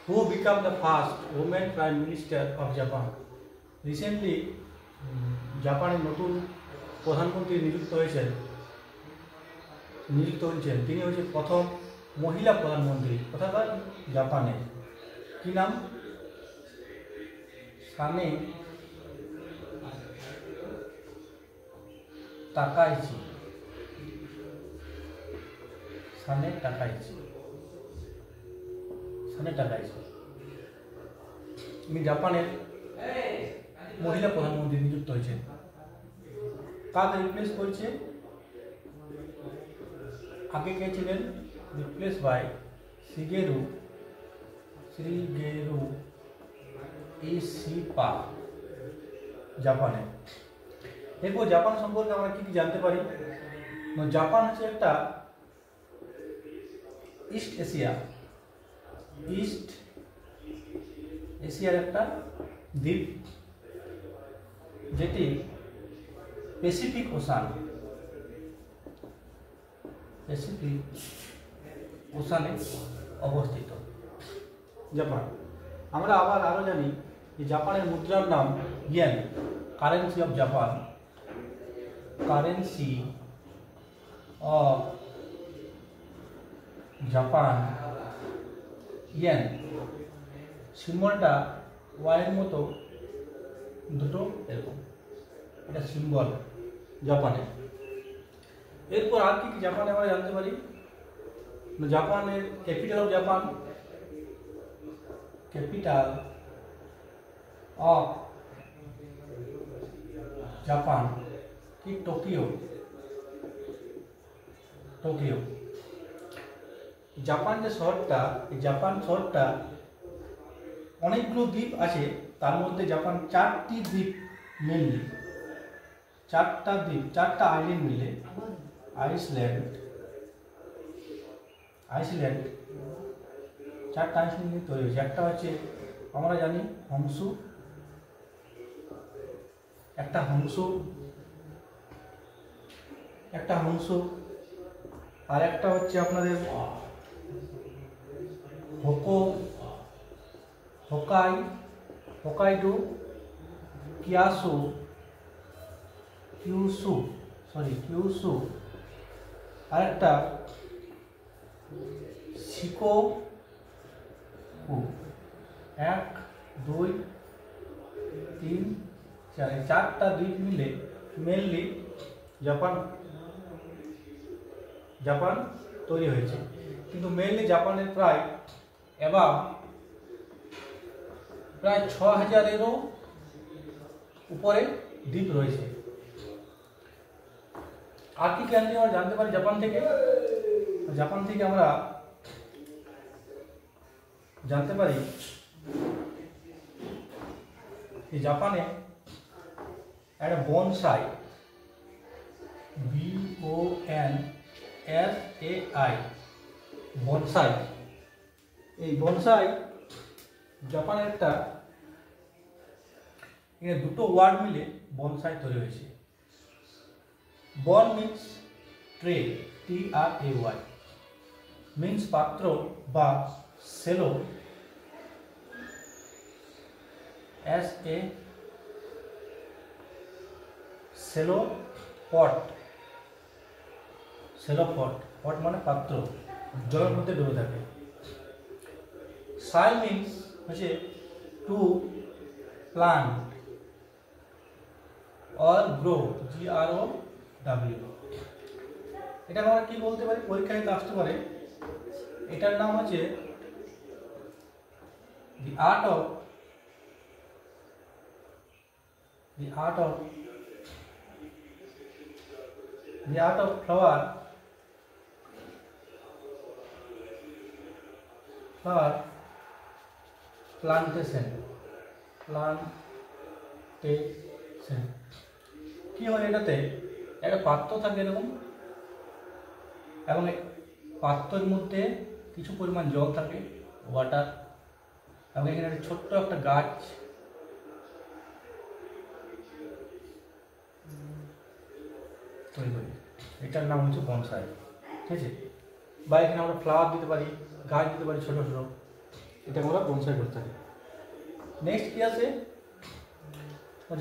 who became the first woman prime minister of Japan. Recently, জাপানের নতুন প্রধানমন্ত্রী নিযুক্ত হয়েছেন তিনি হচ্ছে প্রথম মহিলা প্রধানমন্ত্রী কোথাকার জাপানে। কি নাম? সানে তাকাইচি। সানে তাকাইচি তিনি জাপানের মহিলা প্রধানমন্ত্রী নিযুক্ত হয়েছেন। কাকে রিপ্লেস করছে? আগে কে ছিলেন? রিপ্লেস বাই শিগেরু ইশিপা জাপানে। এরপর জাপান সম্পর্কে আমরা কি কি জানতে পারি? জাপান হচ্ছে একটা ইস্ট এশিয়ার একটা দ্বীপ, যেটি প্যাসিফিক ওশানে অবস্থিত জাপান। আমরা আরও জানি যে জাপানের মুদ্রার নাম yen, currency of Japan. Yen সিম্বলটা ওয়াইয়ের মতো দুটো এরকম, এটা সিম্বল জাপানের। এরপর আর কি জাপানে আমরা জানতে পারি? জাপানের ক্যাপিটাল অফ জাপান কি? টোকিও। জাপান শহরটা অনেকগুলো দ্বীপ আছে, তার মধ্যে জাপান চারটা আইল্যান্ড মিলে আইসল্যান্ড চারটা আইল্যান্ড নিয়ে তৈরি হয়েছে। একটা হচ্ছে আমরা জানি হংসু, একটা আর একটা হচ্ছে আপনাদের হোকাইডো, কিউসু আর একটা শিকোকু। 1 2 3 4 চারটা দ্বীপ মিলে মেনলি জাপান তৈরি হয়েছে। কিন্তু মেনলি জাপানের প্রায় 6000-এরও উপরে দ্বীপ রয়েছে। আর কি আমরা জানতে পারি জাপান থেকে আমরা জানতে পারি যে জাপানে একটা বনসাই, BONSAI বনসাই, এই বনসাই জাপানের একটা দুটো ওয়ার্ড মিলে বনসাই তৈরি হয়েছে। বন মিন্স ট্রে, TRAY, মিন্স পাত্র বা সেলো, সেলো পট মানে পাত্র, জলের মধ্যে ডুবে থাকে। সাই মিন্স হচ্ছে to plant or grow, GROW। এটা আমরা কি বলতে পারি? পরীক্ষায় আসতে পারে। এটার নাম হচ্ছে the art of flower plantation। কি হয়? এটাতে একটা পাত্র থাকে এরকম, এবং পাত্রের মধ্যে কিছু পরিমাণ জল থাকে, ওয়াটার, এবং এখানে একটা ছোট্ট একটা গাছ তৈরি করি। এটার নাম হচ্ছে বনসাই, ঠিক আছে? বা এখানে আমরা ফ্লাওয়ার দিতে পারি, গাছ দিতে পারি ছোট ছোট, এটা আমরা বোনসাই করে থাকি। নেক্সট কি আছে,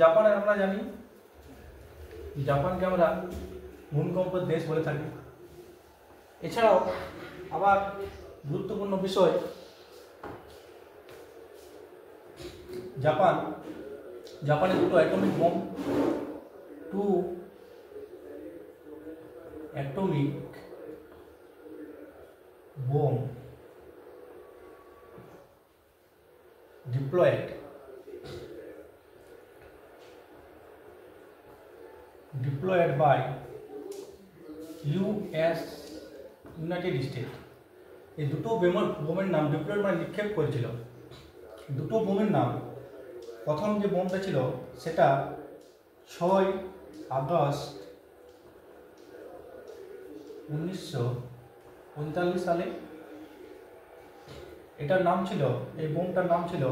জাপানের আমরা জানি, জাপানকে আমরা ভূমিকম্পের দেশ বলে থাকি। এছাড়াও আবার গুরুত্বপূর্ণ বিষয়, জাপানে দুটো atomic bomb deployed by United state. এই দুটো বোমের নাম, ডিপ্লয়েড মানে নিক্ষেপ করেছিল। দুটো বোমের নাম, প্রথম যে বোমটা ছিল সেটা 6 আগস্ট 1945 সালে। এটার নাম ছিল, এই বোমটার নাম ছিল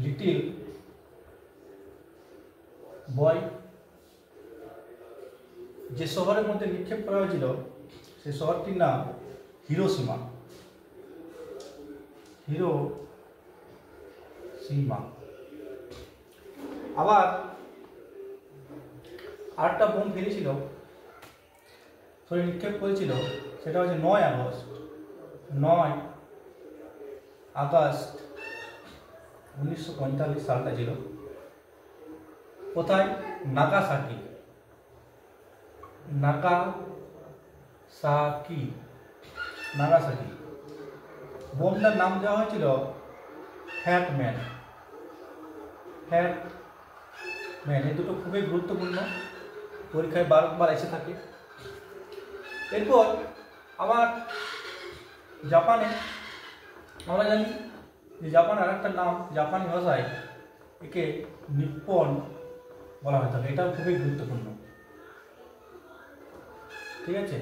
লিটিল বয়। যে শহরের মধ্যে নিক্ষেপ করা হয়েছিল সেই শহরটির নাম হিরোশিমা। আবার আরেকটা বোম ফেলেছিল, নিক্ষেপ করেছিল, সেটা হচ্ছে 9 আগস্ট 1945 সালটা ছিল। কোথায়? নাগাসাকি। বোমটার নাম দেওয়া হয়েছিল ফ্যাট ম্যান। এই দুটো খুবই গুরুত্বপূর্ণ, পরীক্ষায় বারবার এসে থাকে। এরপর আবার জাপানে আমরা জানি যে জাপানের আরেকটা নাম, জাপানি ভাষায় একে নিপ্পন বলা হয়ে থাকে। এটাও খুবই গুরুত্বপূর্ণ। ঠিক আছে।